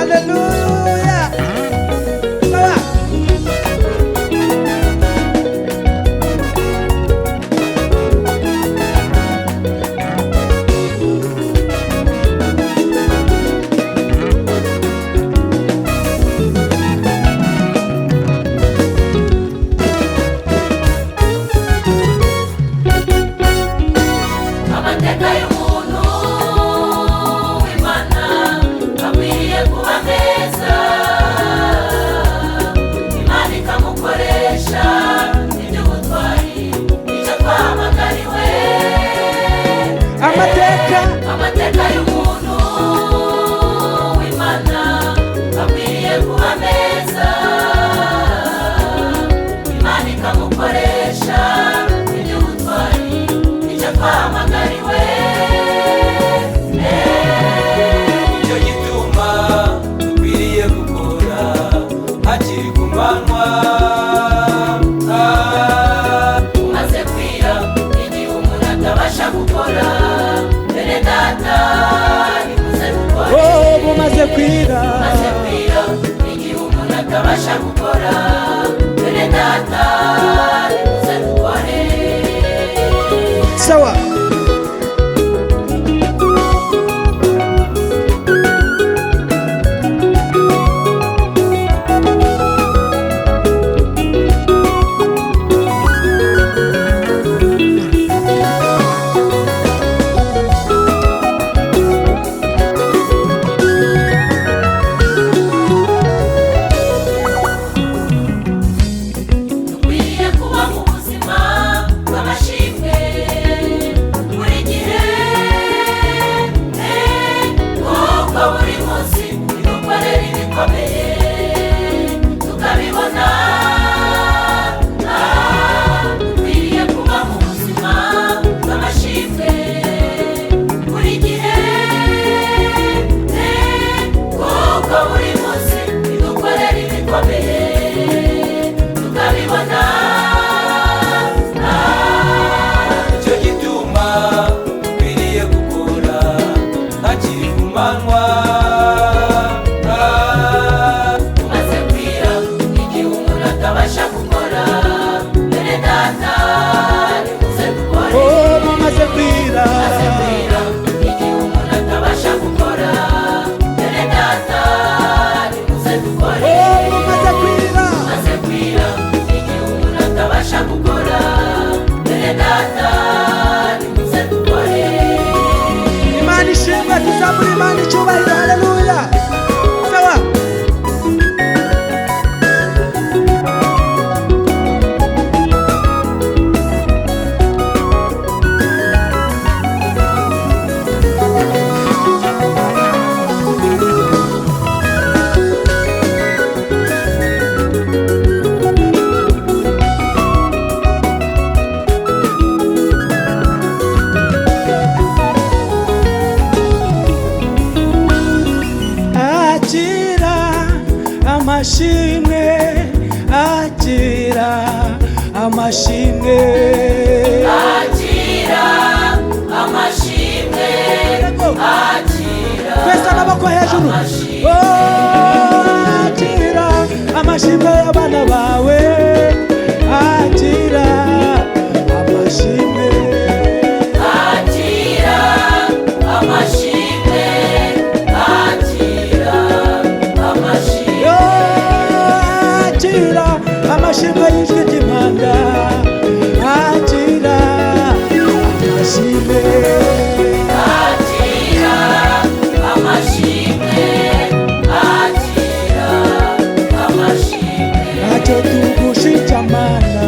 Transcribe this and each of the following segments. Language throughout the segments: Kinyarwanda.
Haleluya. Sawa. Amateka y'umuntu w'Imana akwiriye kuba meza, Imana ikamukoresha iby'ubutwari, icyo twahamagariwe. Amateka y'umuntu w'Imana akwiriye kuba meza, Imana ikamukoresha iby'ubutwari, icyo twahamagariwe. Nicyo gituma dukwiriye gukora hakiri ku manywa. Umaze kwira igihe umuntu atabasha gukora, bene data nimuze dukore. Bumaze kwira. Umaze kwira igihe umuntu atabasha gukora, bene data nimuze dukore. Sawa. Dukwiriye kuba mu buzima bw'amashimwe buri gihe, kuko buri munsi idukorera ibikomeye tukabibona. Dukwiriye kuba mu buzima bw'amashimwe buri gihe, kuko buri munsi idukorera ibikomeye tukabibona. Nicyo gituma dukwiriye gukora hakiri ku manywa. Umaze kwira igihe umuntu atabasha gukora, bene data nimuze dukore. Bumaze kwira. Umaze kwira igihe umuntu atabasha gukora, bene data nimuze dukore. Bumaze kwira. Umaze kwira igihe umuntu atabasha gukora, bene data nimuze dukore. Imana ishimwe, tuzamure Imana icyubahiro. Haleluya. Sawa. Akira amashimwe, akira amashimwe. Akira amashimwe, akira Twese amaboko hejuru. amashimwe. Akira amashimwe y'abana bawe, akira amashimwe. Akira amashimwe, akira amashimwe. Akira amashimwe y'ijwi ry'impanda, akira amashimwe. Akira amashimwe, akira amashimwe. Ntacyo tugushije Mana,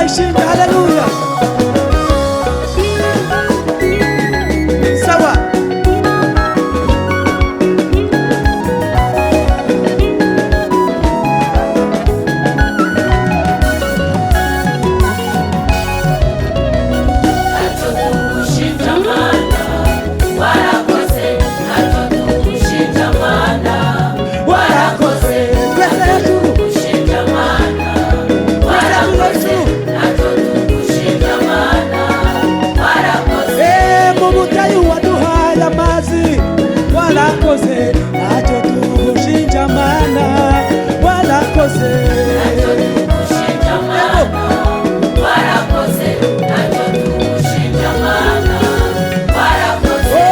twayishinja. Haleluya, sawa. ntacyo tugushinja mana warakoze, ntacyo tugushinja mana warakoze, Twese hejuru, tugushinja mana warakoze, ntacyo tugushinja mana warakoze, mu butayu waduhaye amazi, warakoze. Ntacyo tugushinja mana, warakoze. ntacyo tugushinja mana warakoze, ntacyo tugushinja mana warakoze,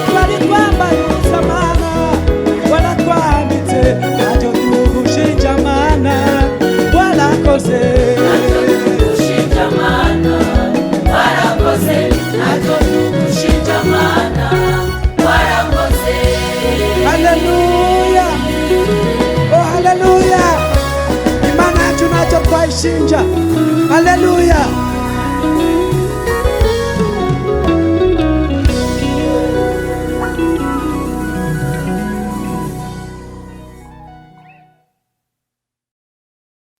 Twari twambaye ubusa mana, waratwambitse. Ntacyo tugushinja mana, warakoze. ntacyo tugushinja mana warakoze, ntacyo tugushinja mana warakoze. Haleluya, oh haleluya, imana yacu ntacyo twayishinja. Haleluya.